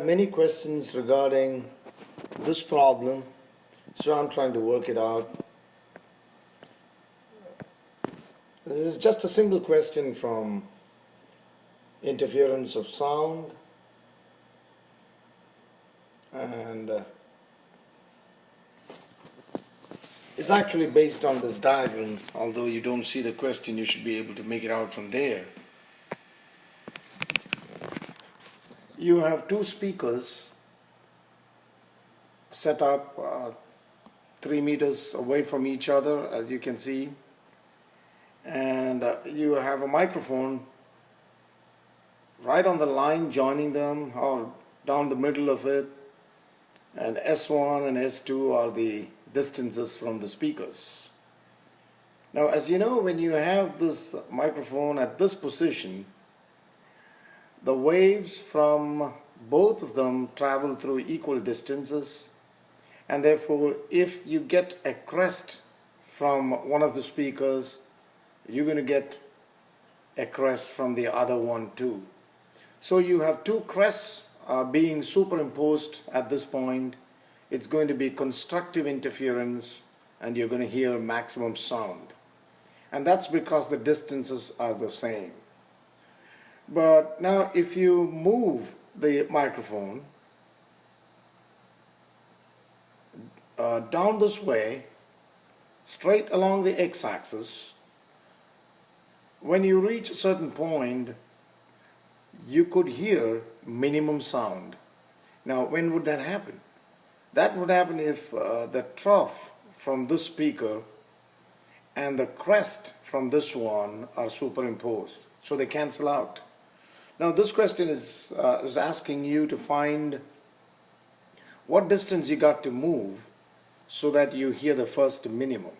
many questions regarding this problem, so I'm trying to work it out. This is just a single question from interference of sound, and it's actually based on this diagram. Although you don't see the question, you should be able to make it out from there. You have two speakers set up 3 meters away from each other, as you can see, and you have a microphone right on the line joining them, or down the middle of it, and S1 and S2 are the distances from the speakers. Now, as you know, when you have this microphone at this position, the waves from both of them travel through equal distances, and therefore if you get a crest from one of the speakers, you're going to get a crest from the other one too. So you have two crests being superimposed at this point. It's going to be constructive interference, and you're going to hear maximum sound. And that's because the distances are the same. But now if you move the microphone down this way, straight along the x-axis, when you reach a certain point, you could hear minimum sound. Now, when would that happen? That would happen if the trough from this speaker and the crest from this one are superimposed, so they cancel out. Now, this question is asking you to find what distance you got to move so that you hear the first minimum.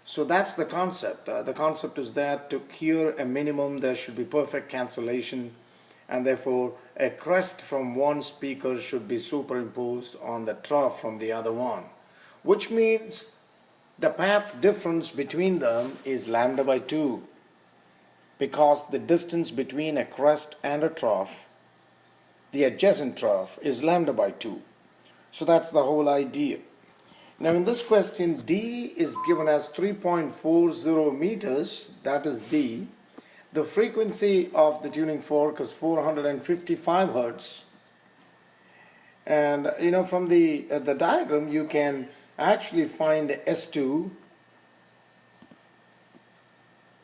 So that's the concept. The concept is that to hear a minimum, there should be perfect cancellation, and therefore a crest from one speaker should be superimposed on the trough from the other one, which means the path difference between them is lambda by 2, because the distance between a crest and a trough, the adjacent trough, is lambda by 2. So that's the whole idea. Now in this question, D is given as 3.40 meters, that is D. The frequency of the tuning fork is 455 Hertz. And you know, from the diagram, you can actually find S2,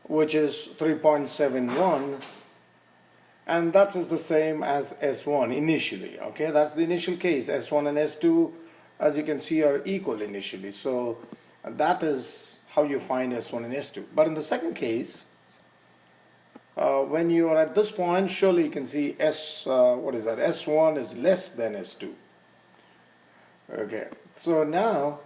which is 3.71, and that is the same as S1 initially. Okay, that's the initial case. S1 and S2, as you can see, are equal initially. So that is how you find S1 and S2. But in the second case, when you are at this point, surely you can see S1 is less than S2. Okay, so now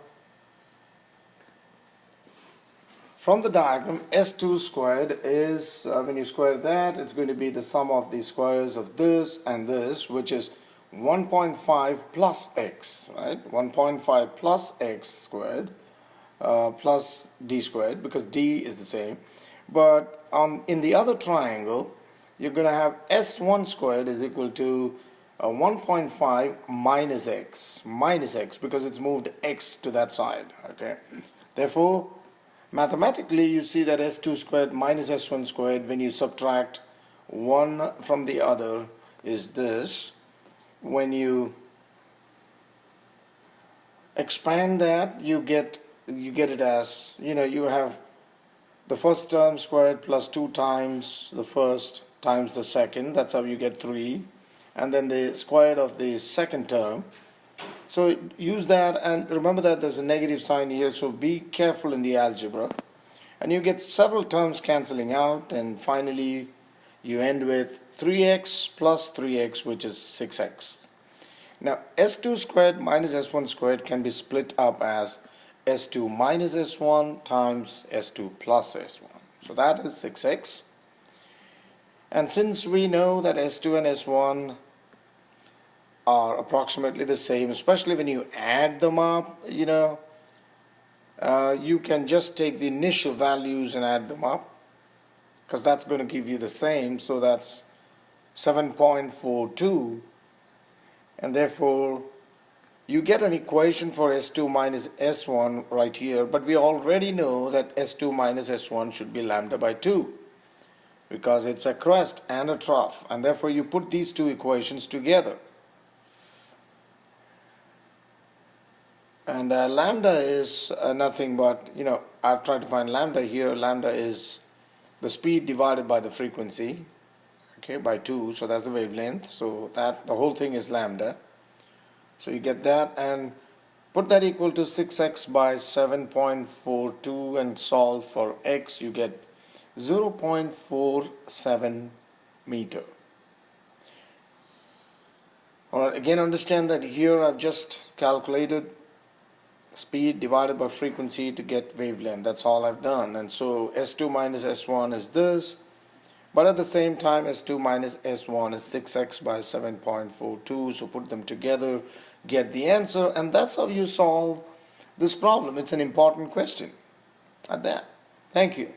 from the diagram, S2 squared is, when you square that, it's going to be the sum of the squares of this and this, which is 1.5 plus x, right? 1.5 plus x squared plus d squared, because d is the same. But in the other triangle, you're going to have S1 squared is equal to 1.5 minus x, because it's moved x to that side. Okay, therefore mathematically you see that S2 squared minus S1 squared, when you subtract one from the other, is this. When you expand that, you get it as, you know, you have the first term squared plus 2 times the first times the second. That's how you get 3. And then the square of the second term. So use that, and remember that there's a negative sign here, so be careful in the algebra. And you get several terms cancelling out, and finally you end with 3x plus 3x, which is 6x. Now S2 squared minus S1 squared can be split up as S2 minus S1 times S2 plus S1. So that is 6x. And since we know that S2 and S1 are approximately the same, especially when you add them up, you know, you can just take the initial values and add them up, because that's going to give you the same. So that's 7.42 and therefore you get an equation for S2 minus S1 right here, but we already know that S2 minus S1 should be lambda by 2 because it's a crest and a trough, and therefore you put these two equations together. And lambda is nothing but, I've tried to find lambda here. Lambda is the speed divided by the frequency, okay, by 2, so that's the wavelength. So that the whole thing is lambda. So you get that, and put that equal to 6x by 7.42 and solve for x. You get 0.47 meter. Alright, again understand that here I've just calculated speed divided by frequency to get wavelength. That's all I've done. And so S2 minus S1 is this, but at the same time S2 minus S1 is 6x by 7.42. so put them together, get the answer, and that's how you solve this problem. It's an important question at that. Thank you.